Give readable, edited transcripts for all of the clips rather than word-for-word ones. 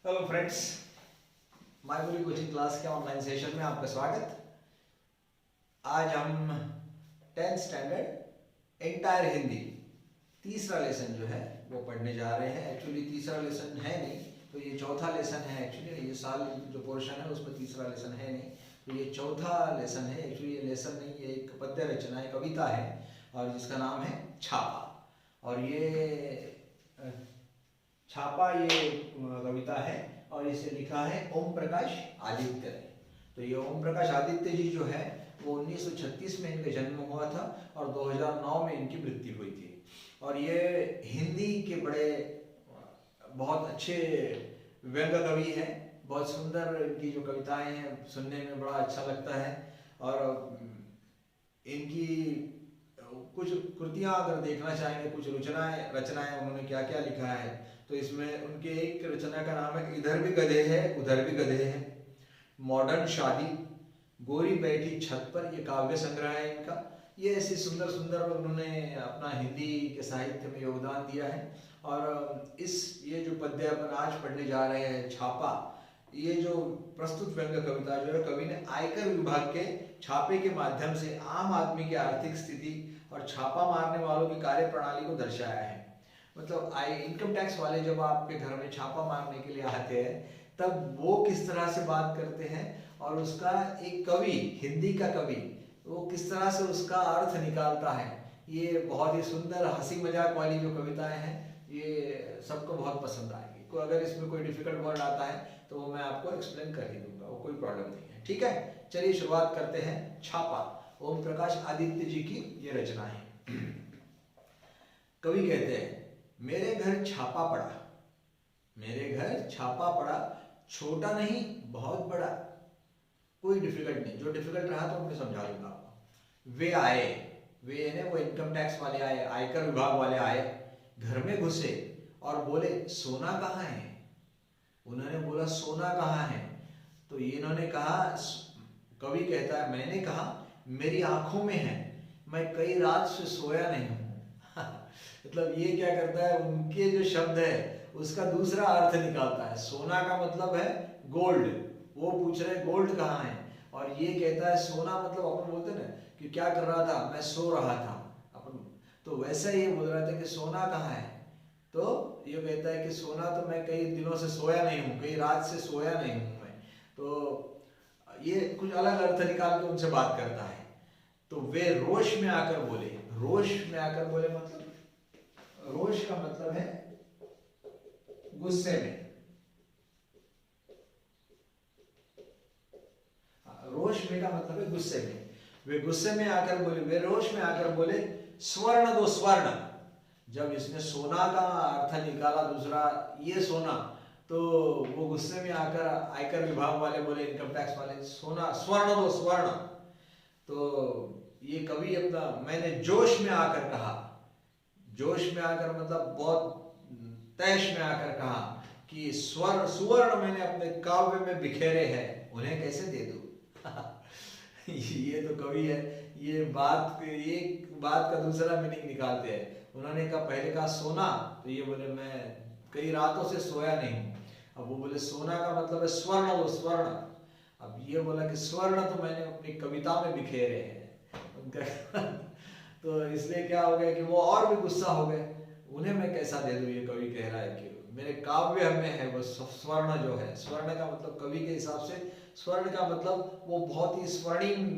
Hello friends, मायगुरु coaching class के online session में आपका स्वागत। आज हम 10th स्टैंडर्ड एंटायर हिंदी तीसरा लेसन जो है वो पढ़ने जा रहे हैं। एक्चुअली तीसरा लेसन है नहीं, तो ये चौथा लेसन है। एक्चुअली ये साल जो पोर्शन है उसमें तीसरा लेसन है नहीं, तो ये चौथा लेसन है। एक्चुअली ये लेसन नहीं, ये एक पद्य रचना है, कविता है, और जिसका नाम है छापा। और ये छापा ये कविता है और इसे लिखा है ओम प्रकाश आदित्य ने। तो ये ओम प्रकाश आदित्य जी जो है वो 1936 में इनका जन्म हुआ था और 2009 में इनकी मृत्यु हुई थी। और ये हिंदी के बड़े बहुत अच्छे व्यंग्य कवि हैं। बहुत सुंदर इनकी जो कविताएं हैं, सुनने में बड़ा अच्छा लगता है। और इनकी कुछ कृतियां अगर देखना चाहेंगे, कुछ रचनाएं उन्होंने क्या क्या लिखा है, तो इसमें उनके एक रचना का नाम है इधर भी गधे हैं उधर भी गधे हैं, मॉडर्न शादी, गोरी बैठी छत पर, ये काव्य संग्रह है इनका। ये ऐसी सुंदर सुंदर उन्होंने अपना हिंदी के साहित्य में योगदान दिया है। और ये जो पद्य अपन आज पढ़ने जा रहे हैं, छापा, ये जो प्रस्तुत व्यंग्य कविता जो है कवि ने आयकर विभाग के छापे के माध्यम से आम आदमी की आर्थिक स्थिति और छापा मारने वालों की कार्य प्रणाली को दर्शाया है। मतलब इनकम टैक्स वाले जब आपके घर में छापा मारने के लिए आते हैं तब वो किस तरह से बात करते हैं, और उसका एक कवि, हिंदी का कवि, वो किस तरह से उसका अर्थ निकालता है। ये बहुत ही सुंदर हंसी मजाक वाली जो कविताएं हैं, ये सबको बहुत पसंद आएगी। कोई अगर इसमें कोई डिफिकल्ट वर्ड आता है तो वो मैं आपको एक्सप्लेन कर ही दूंगा, वो कोई प्रॉब्लम नहीं है। ठीक है, चलिए शुरुआत करते हैं। छापा, ओम प्रकाश आदित्य जी की ये रचना है। कवि कहते हैं, मेरे घर छापा पड़ा, मेरे घर छापा पड़ा, छोटा नहीं बहुत बड़ा। कोई डिफिकल्ट नहीं, जो डिफिकल्ट रहा तो मैं समझा दूंगा आपको। वे आए, वे ने वो इनकम टैक्स वाले आए, आयकर विभाग वाले आए, घर में घुसे और बोले सोना कहाँ है। उन्होंने बोला सोना कहाँ है, तो इन्होंने कहा, कवि कहता है, मैंने कहा मेरी आंखों में है, मैं कई रात से सोया नहीं हूं। मतलब ये क्या करता है, उनके जो शब्द है उसका दूसरा अर्थ निकालता है। सोना का मतलब है गोल्ड, वो पूछ रहे गोल्ड कहाँ है, और ये कहता है सोना मतलब अपन बोलते हैं ना कि क्या कर रहा था, मैं सो रहा था अपन, तो वैसा ये बोल रहा था कि सोना कहाँ है। तो ये कहता है कि सोना तो मैं कई दिनों से सोया नहीं हूँ, कई रात से सोया नहीं हूँ मैं। तो ये कुछ अलग अर्थ निकाल के उनसे बात करता है। तो वे रोष में आकर बोले, रोष में आकर बोले मतलब, रोष का मतलब है गुस्से में, रोष में का मतलब है गुस्से में। वे गुस्से में आकर बोले, वे रोष में आकर बोले स्वर्ण दो स्वर्ण। जब इसने सोना का अर्थ निकाला दूसरा, ये सोना, तो वो गुस्से में आकर आयकर विभाग वाले बोले, इनकम टैक्स वाले, सोना स्वर्ण दो स्वर्ण। तो ये कवि अपना, मैंने जोश में आकर कहा, जोश में आकर मतलब बहुत तैश में आकर कहा कि सुवर्ण मैंने अपने काव्य में बिखेरे हैं, उन्हें कैसे दे दूं। ये तो कवि है, ये एक बात का दूसरा मीनिंग निकालते हैं। उन्होंने कहा, पहले कहा सोना, तो ये बोले मैं कई रातों से सोया नहीं हूं। अब वो बोले सोना का मतलब है स्वर्ण, वो स्वर्ण। अब ये बोला कि स्वर्ण तो मैंने अपनी कविता में बिखेरे हैं उनका। तो इसलिए क्या हो गया कि वो और भी गुस्सा हो गए, उन्हें मैं कैसा दे दूं। ये कवि कह रहा है कि मेरे काव्य में है वो स्वर्ण जो है। स्वर्ण का मतलब कवि के हिसाब से स्वर्ण का मतलब वो बहुत ही स्वर्णिम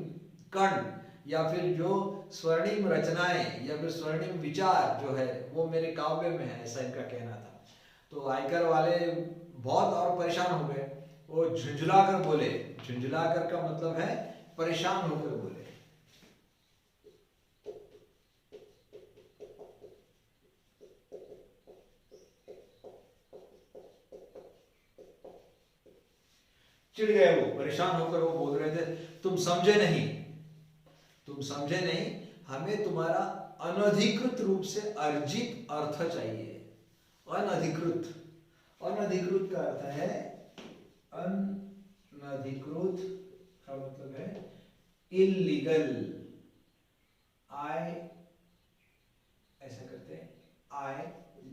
कण, या फिर जो स्वर्णिम रचनाएं या फिर स्वर्णिम विचार जो है वो मेरे काव्य में है, ऐसा इनका कहना था। तो आयकर वाले बहुत और परेशान हो गए, वो झुंझुला कर बोले, झुंझुला कर का मतलब है परेशान होकर बोले। चिढ़ गए, वो परेशान होकर वो बोल रहे थे, तुम समझे नहीं, तुम समझे नहीं, हमें तुम्हारा अनधिकृत रूप से अर्जित अर्थ चाहिए। अनधिकृत, अनधिकृत का अर्थ है, अनधिकृत का मतलब है इलीगल। आई ऐसा करते हैं, I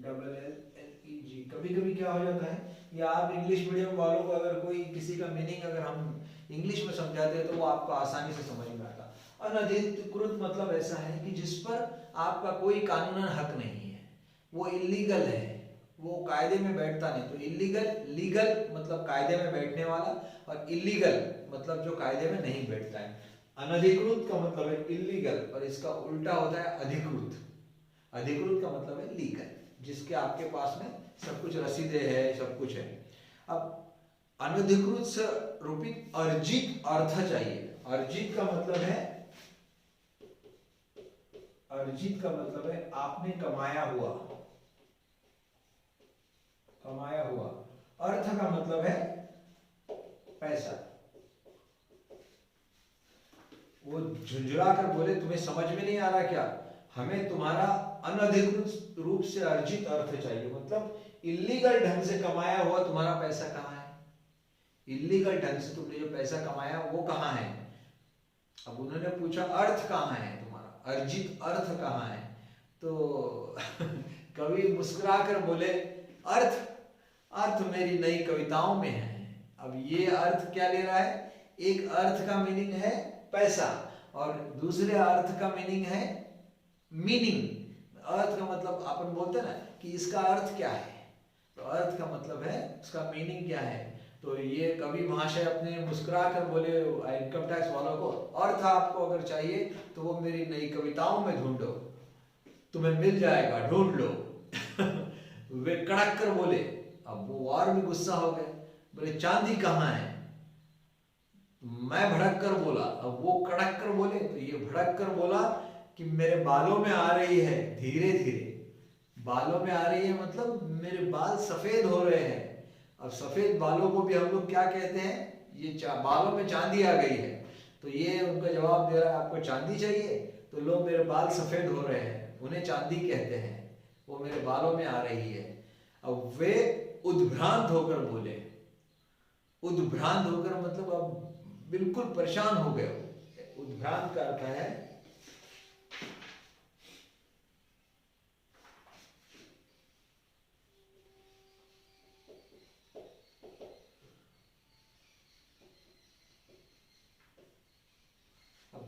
double L L E G. कभी कभी क्या हो जाता है या आप इंग्लिश मीडियम वालों को अगर कोई किसी का मीनिंग अगर हम इंग्लिश में समझाते हैं तो वो आपको आसानी से समझ में आता। अनधिकृत मतलब ऐसा है कि जिस पर आपका कोई कानूनन हक नहीं है, वो इलीगल है, वो कायदे में बैठता नहीं। तो इलीगल, लीगल मतलब कायदे में बैठने वाला, और इलीगल मतलब जो कायदे में नहीं बैठता है। अनधिकृत का मतलब है इलीगल और इसका उल्टा होता है अधिकृत। अधिकृत का मतलब है लीगल, जिसके आपके पास में सब कुछ रसीदें है, सब कुछ है। अब अनधिकृत से रूपित अर्जित अर्थ चाहिए। अर्जित का मतलब है, अर्जित का मतलब है आपने कमाया हुआ, कमाया हुआ। अर्थ का मतलब है पैसा। वो झुंझुला कर बोले तुम्हें समझ में नहीं आ रहा क्या, हमें तुम्हारा अनधिकृत रूप से अर्जित अर्थ चाहिए। मतलब इलीगल ढंग से कमाया हुआ तुम्हारा पैसा कहाँ है, इलीगल ढंग से तुमने जो पैसा कमाया वो कहाँ है। अब उन्होंने पूछा अर्थ कहाँ है तुम्हारा, अर्जित अर्थ कहाँ है। तो कवि मुस्कुराकर बोले अर्थ, अर्थ मेरी नई कविताओं में है। अब ये अर्थ क्या ले रहा है, एक अर्थ का मीनिंग है पैसा और दूसरे अर्थ का मीनिंग है मीनिंग। अर्थ का मतलब अपन बोलते हैं ना कि इसका अर्थ क्या है, तो अर्थ का मतलब है उसका मीनिंग क्या है। तो ये कवि महाशय अपने मुस्कुरा कर बोले इनकम टैक्स वालों को, अर्थ आपको अगर चाहिए तो वो मेरी नई कविताओं में ढूंढो, तुम्हें मिल जाएगा, ढूंढ लो। वे कड़क कर बोले। अब वो और भी गुस्सा हो गए, बोले चांदी कहाँ है। मैं भड़क कर बोला, अब वो कड़क कर बोले, तो ये भड़क कर बोला कि मेरे बालों में आ रही है धीरे धीरे। बालों में आ रही है मतलब मेरे बाल सफेद हो रहे हैं। अब सफेद बालों को भी हम लोग क्या कहते हैं, ये बालों में चांदी आ गई है। तो ये उनका जवाब दे रहा है आपको चांदी चाहिए, तो लो मेरे बाल सफेद हो रहे हैं, उन्हें चांदी कहते हैं, वो मेरे बालों में आ रही है। अब वे उद्भ्रांत होकर बोले, उद्भ्रांत होकर मतलब अब बिल्कुल परेशान हो गए। उद्भ्रांत का अर्थ है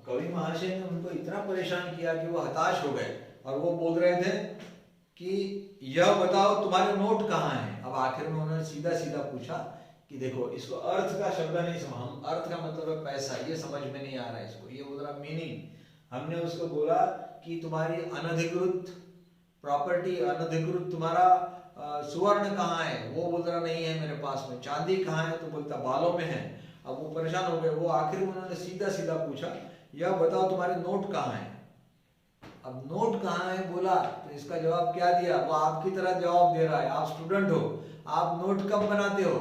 कवि महाशय ने उनको इतना परेशान किया कि वो हताश हो गए और वो बोल रहे थे कि यह बताओ तुम्हारे नोट कहाँ हैं। अब आखिर में उन्होंने सीधा सीधा पूछा कि देखो इसको अर्थ का शब्द नहीं समझ, हम अर्थ का मतलब है पैसा, ये समझ में नहीं आ रहा है इसको, ये बोल रहा मीनिंग। हमने उसको बोला कि तुम्हारी अनधिकृत प्रॉपर्टी, अनधिकृत तुम्हारा सुवर्ण कहाँ है, वो बोल रहा नहीं है मेरे पास में। चांदी कहाँ है, तो बोलता बालों में है। अब वो परेशान हो गए, वो आखिर में उन्होंने सीधा सीधा पूछा यह बताओ तुम्हारे नोट कहाँ है। अब नोट कहाँ है बोला तो इसका जवाब क्या दिया, वो आपकी तरह जवाब दे रहा है, आप स्टूडेंट हो, आप नोट कब बनाते हो।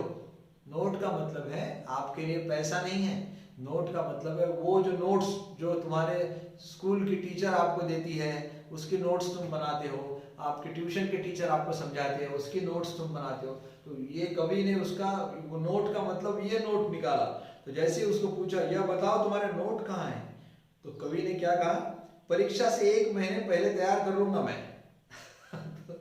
नोट का मतलब है आपके लिए पैसा नहीं है, नोट का मतलब है वो जो नोट्स जो तुम्हारे स्कूल की टीचर आपको देती है उसके नोट्स तुम बनाते हो, आपके ट्यूशन के टीचर आपको समझाते हैं उसकी नोट्स तुम बनाते हो। तो ये कवि ने उसका वो नोट का मतलब ये नोट निकाला। तो जैसे ही उसको पूछा यह बताओ तुम्हारे नोट कहाँ है, तो कवि ने क्या कहा, परीक्षा से 1 महीने पहले तैयार कर लूंगा मैं। तो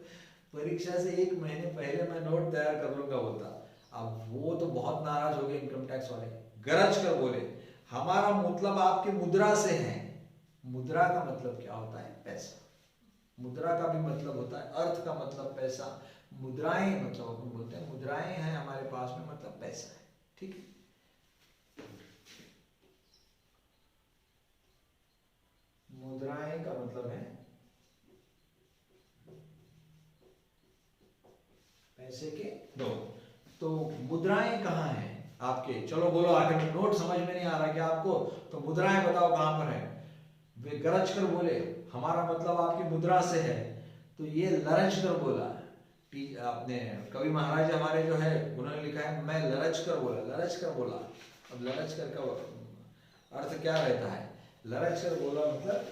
परीक्षा से 1 महीने पहले मैं नोट तैयार कर लूंगा बोलता। अब वो तो बहुत नाराज हो गए इनकम टैक्स वाले, गरज कर बोले हमारा मतलब आपकी मुद्रा से है। मुद्रा का मतलब क्या होता है, पैसा। मुद्रा का भी मतलब होता है, अर्थ का मतलब पैसा, मुद्राएं मतलब अपन बोलते हैं मुद्राएं हैं हमारे पास में मतलब पैसा है। ठीक है, मुद्राएं का मतलब है पैसे के नोट। तो मुद्राएं कहाँ हैं आपके, चलो बोलो आखिर में, नोट समझ में नहीं आ रहा क्या आपको, तो मुद्राएं बताओ कहाँ पर है। वे गरज कर बोले हमारा मतलब आपकी मुद्रा से है। तो ये लरज कर बोला, अपने कवि महाराज हमारे जो है उन्होंने लिखा है मैं लरज कर बोला, लरज कर बोला। अब लरज कर का अर्थ क्या रहता है, लरज कर बोला मतलब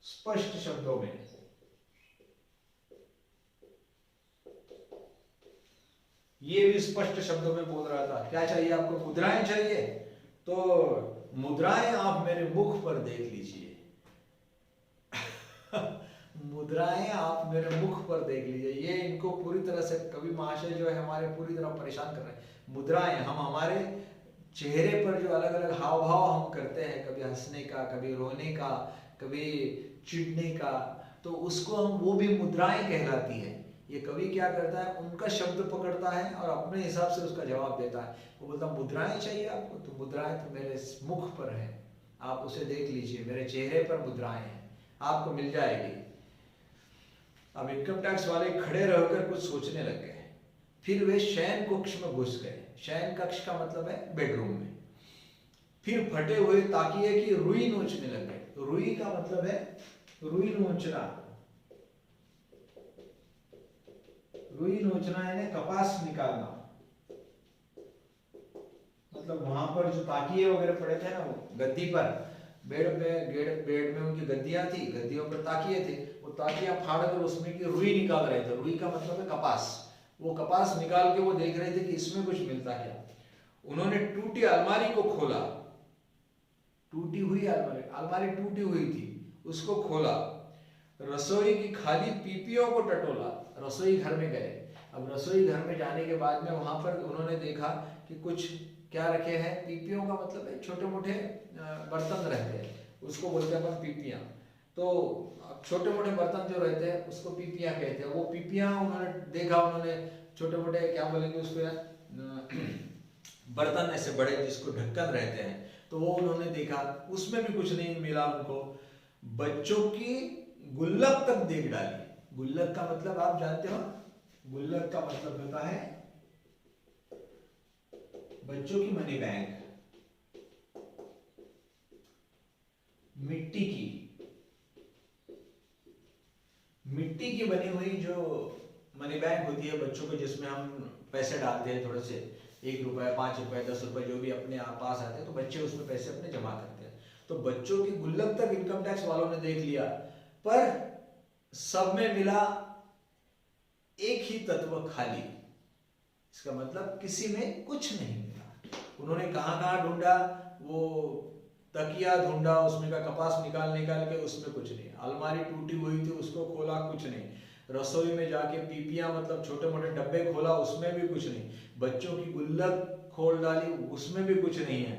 स्पष्ट शब्दों में। ये भी स्पष्ट शब्दों में बोल रहा था, क्या चाहिए आपको, मुद्राएं चाहिए, तो मुद्राएं आप मेरे मुख पर देख लीजिए। मुद्राएं आप मेरे मुख पर देख लीजिए, ये इनको पूरी तरह से कवि महाशय जो है हमारे पूरी तरह परेशान कर रहे हैं। मुद्राएं, हम हमारे चेहरे पर जो अलग अलग हाव भाव हम करते हैं, कभी हंसने का, कभी रोने का, कभी चिढ़ने का, तो उसको हम, वो भी मुद्राएं कहलाती है। ये कवि क्या करता है, उनका शब्द पकड़ता है और अपने हिसाब से उसका जवाब देता है। वो बोलता मुद्राएं चाहिए आपको, तो मुद्राएं तो मेरे मुख पर है, आप उसे देख लीजिए, मेरे चेहरे पर मुद्राएं हैं, आपको मिल जाएगी। अब इनकम टैक्स वाले खड़े रहकर कुछ सोचने लग गए। फिर वे शयन कक्ष में घुस गए। शयन कक्ष का मतलब है बेडरूम में। फिर फटे हुए ताकिए की रुई नोचने लग गए। रुई का मतलब है रुई नोचना। रुई नोचना यानी कपास निकालना। मतलब वहां पर जो ताकिए वगैरह पड़े थे ना, वो गद्दी पर, बेड में उनकी गद्दियां थी, गद्दियों पर ताकिए थे, वो ताकिया फाड़ कर उसमें की रुई निकाल रहे थे। रुई का मतलब है कपास। वो कपास निकाल के वो देख रहे थे कि इसमें कुछ मिलता क्या। उन्होंने टूटी अलमारी को खोला। टूटी हुई अलमारी, अलमारी टूटी हुई थी, उसको खोला। रसोई की खाली पीपियों को टटोला। रसोई घर में गए। अब रसोई घर में जाने के बाद में वहां पर उन्होंने देखा कि कुछ क्या रखे हैं, पीपियों का मतलब है छोटे मोटे बर्तन रहते हैं, उसको बोलते हैं अपन पीपियां। तो छोटे मोटे बर्तन जो रहते हैं उसको पीपियां कहते हैं। वो पीपियां उन्होंने देखा, उन्होंने छोटे मोटे क्या बोलेंगे उसको यार, बर्तन ऐसे बड़े जिसको ढक्कन रहते हैं, तो वो उन्होंने देखा, उसमें भी कुछ नहीं मिला उनको। बच्चों की गुल्लक तक देख डाली। गुल्लक का मतलब आप जानते हो, गुल्लक का मतलब होता है बच्चों की मनी बैंक। मिट्टी की बनी हुई जो मनी बैंक होती है बच्चों को, जिसमें हम पैसे डालते हैं थोड़े से, 1 रुपए, 5 रुपए, 10 रुपए, जो भी अपने पास आते हैं, तो बच्चे उसमें पैसे अपने जमा करते हैं। तो बच्चों की गुल्लक तक इनकम टैक्स वालों ने देख लिया, पर सब में मिला एक ही तत्व, खाली। इसका मतलब किसी में कुछ नहीं मिला। उन्होंने कहां ढूंढा, वो तकिया ढूंढा, उसमें का कपास निकाल के, उसमें कुछ नहीं। अलमारी टूटी हुई थी, उसको खोला, कुछ नहीं। रसोई में जाके पीपियां मतलब छोटे मोटे डब्बे खोला, उसमें भी कुछ नहीं। बच्चों की गुल्लक खोल डाली, उसमें भी कुछ नहीं है।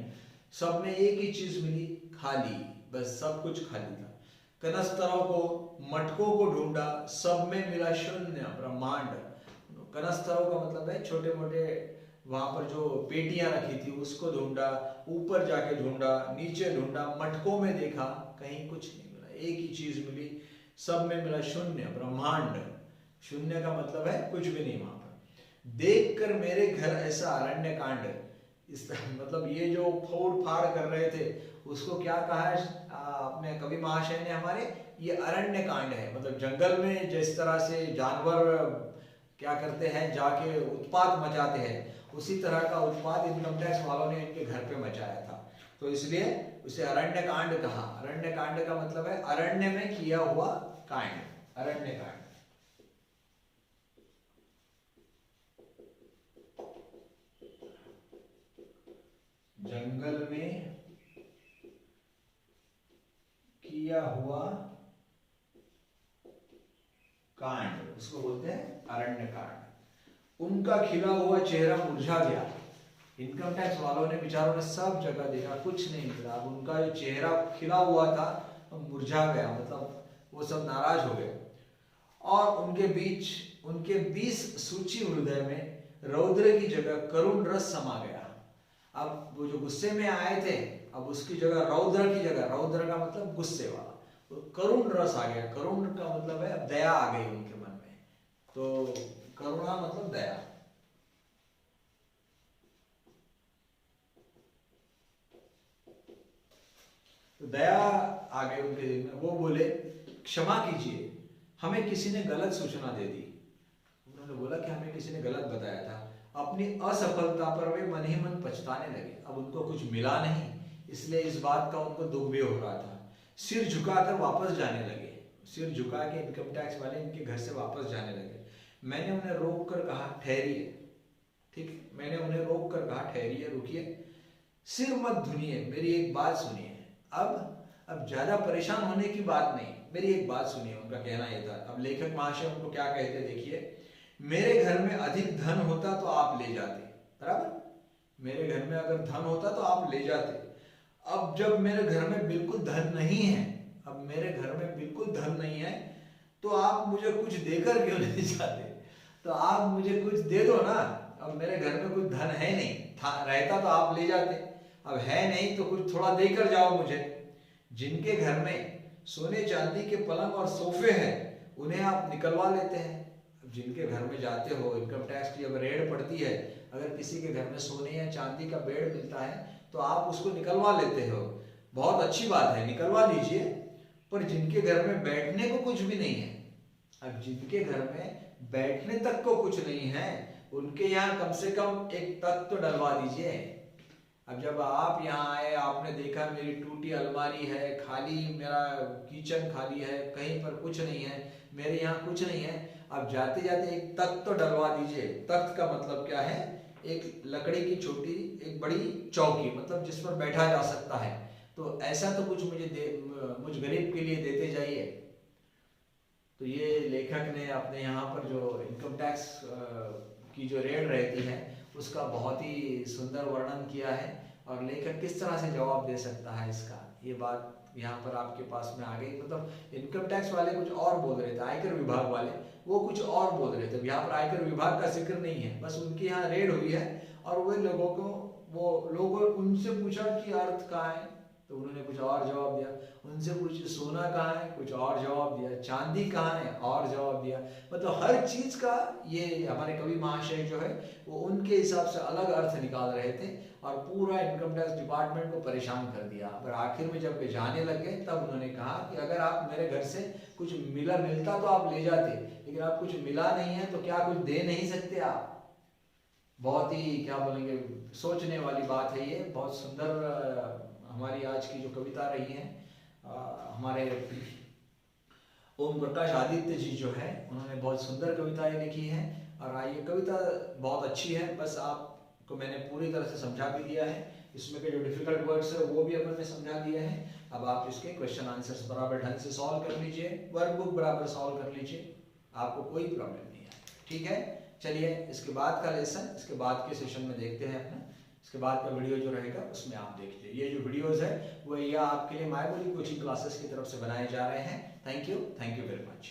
सब में एक ही चीज मिली, खाली। बस सब कुछ खाली था। कनस्तरों को, मटकों को ढूंढा, सब में मिला शून्य, ब्रह्मांड। कनस्तरों का मतलब है छोटे मोटे, वहां पर जो पेटियां रखी थी उसको ढूंढा, ऊपर जाके ढूंढा, नीचे ढूंढा, मटकों में देखा, कहीं कुछ नहीं मिला। एक ही चीज मिली, सब में मिला शून्य, ब्रह्मांड। शून्य का मतलब है कुछ भी नहीं वहां पर। देखकर मेरे घर ऐसा अरण्य कांड, इस मतलब ये जो फोड़ फाड़ कर रहे थे उसको क्या कहा है अपने कवि महाशय ने हमारे, ये अरण्य कांड है। मतलब जंगल में जिस तरह से जानवर क्या करते हैं, जाके उत्पात मचाते हैं, उसी तरह का उत्पात इनकम टैक्स वालों ने इनके घर पे मचाया था। तो इसलिए उसे अरण्य कांड कहा। अरण्य कांड का मतलब है अरण्य में किया हुआ कांड, अरण्य कांड। जंगल में किया हुआ कांड, उसको बोलते हैं अरण्य कांड। उनका खिला हुआ चेहरा मुरझा गया। इनकम टैक्स वालों ने, बेचारों ने सब जगह देखा, कुछ नहीं मिला। अब उनका जो चेहरा खिला हुआ था मुरझा गया, मतलब वो सब नाराज हो गए। और उनके 20 सूची हृदय में रौद्र की जगह करुण रस समा गया। अब वो जो गुस्से में आए थे, अब उसकी जगह रौद्र की जगह, रौद्र का मतलब गुस्से वाला, तो करुण रस आ गया। करुण का मतलब है दया आ गई उनके मन में, तो करुणा मतलब दया। तो दया आ गई उनके दिल में। वो बोले, क्षमा कीजिए, हमें किसी ने गलत सूचना दे दी। उन्होंने बोला कि हमें किसी ने गलत बताया था। अपनी असफलता पर वे मन ही मन पछताने लगे। अब उनको कुछ मिला नहीं, इसलिए इस बात का उनको दुख भी हो रहा था। सिर झुकाकर वापस जाने लगे। सिर झुका के इनकम टैक्स वाले इनके घर से वापस जाने लगे। मैंने उन्हें रोक कर कहा, ठहरिए। ठीक है, मैंने उन्हें रोक कर कहा, ठहरिए, रुकिए, सिर मत धुनिए, मेरी एक बात सुनिए। अब अब ज्यादा परेशान होने की बात नहीं। मेरी एक बात सुनिए, उनका कहना यह था। अब लेखक महाशय उनको क्या कहते, देखिए, मेरे घर में अधिक धन होता तो आप ले जाते, बराबर, मेरे घर में अगर धन होता तो आप ले जाते। अब जब मेरे घर में बिल्कुल धन नहीं है, अब मेरे घर में बिल्कुल धन नहीं है, तो आप मुझे कुछ देकर क्यों नहीं जाते? तो आप मुझे कुछ दे दो ना। अब मेरे घर में कुछ धन है नहीं, था रहता तो आप ले जाते, अब है नहीं तो कुछ थोड़ा देकर जाओ मुझे। जिनके घर में सोने चांदी के पलंग और सोफे हैं उन्हें आप निकलवा लेते हैं। अब जिनके घर में जाते हो, इनकम टैक्स की अगर रेड पड़ती है, अगर किसी के घर में सोने या चांदी का बेड मिलता है तो आप उसको निकलवा लेते हो, बहुत अच्छी बात है, निकलवा लीजिए। पर जिनके घर में बैठने को कुछ भी नहीं है, अब जिनके घर में बैठने तक को कुछ नहीं है, उनके यहाँ कम से कम एक तख्त तो डलवा दीजिए। अब जब आप यहाँ आए, आपने देखा मेरी टूटी अलमारी है, खाली मेरा किचन खाली है, कहीं पर कुछ नहीं है, मेरे यहाँ कुछ नहीं है, अब जाते जाते एक तख्त तो डलवा दीजिए। तख्त का मतलब क्या है? एक लकड़ी की छोटी एक बड़ी चौकी, मतलब जिस पर बैठा जा सकता है। तो ऐसा तो कुछ मुझ गरीब के लिए देते जाइए। तो ये लेखक ने अपने यहाँ पर जो इनकम टैक्स की जो रेड रहती है उसका बहुत ही सुंदर वर्णन किया है, और लेखक किस तरह से जवाब दे सकता है इसका, ये बात यहाँ पर आपके पास में आ गई। मतलब इनकम टैक्स वाले कुछ और बोल रहे थे, आयकर विभाग वाले वो कुछ और बोल रहे थे। यहाँ पर आयकर विभाग का जिक्र नहीं है, बस उनके यहाँ रेड हुई है और वो लोगों उनसे पूछा कि अर्थ कहाँ है, तो उन्होंने कुछ और जवाब दिया। उनसे पूछे सोना कहाँ है, कुछ और जवाब दिया। चांदी कहाँ है, और जवाब दिया। मतलब हर चीज का ये हमारे कवि महाशय जो है वो उनके हिसाब से अलग अर्थ निकाल रहे थे और पूरा इनकम टैक्स डिपार्टमेंट को परेशान कर दिया। पर आखिर में जब वे जाने लगे तब उन्होंने कहा कि अगर आप मेरे घर से कुछ मिलता तो आप ले जाते, लेकिन आप कुछ मिला नहीं है तो क्या कुछ दे नहीं सकते आप? बहुत ही क्या बोलेंगे, सोचने वाली बात है ये। बहुत सुंदर हमारी आज की जो कविता रही है, हमारे ओम प्रकाश आदित्य जी जो है उन्होंने बहुत सुंदर कविताएं लिखी हैं। और ये कविता बहुत अच्छी है, बस आपको मैंने पूरी तरह से समझा भी दिया है। इसमें के जो डिफिकल्ट वर्ड्स है वो भी अपन ने समझा दिए हैं। अब आप इसके क्वेश्चन आंसर्स बराबर ढंग से सॉल्व कर लीजिए, वर्कबुक बराबर सॉल्व कर लीजिए, आपको कोई प्रॉब्लम नहीं है। ठीक है, चलिए इसके बाद का लेसन इसके बाद के सेशन में देखते हैं अपना। इसके बाद का वीडियो जो रहेगा उसमें आप देख लीजिए। ये जो वीडियोस है वो ये आपके लिए माय बोली कोचिंग क्लासेस की तरफ से बनाए जा रहे हैं। Thank you very much.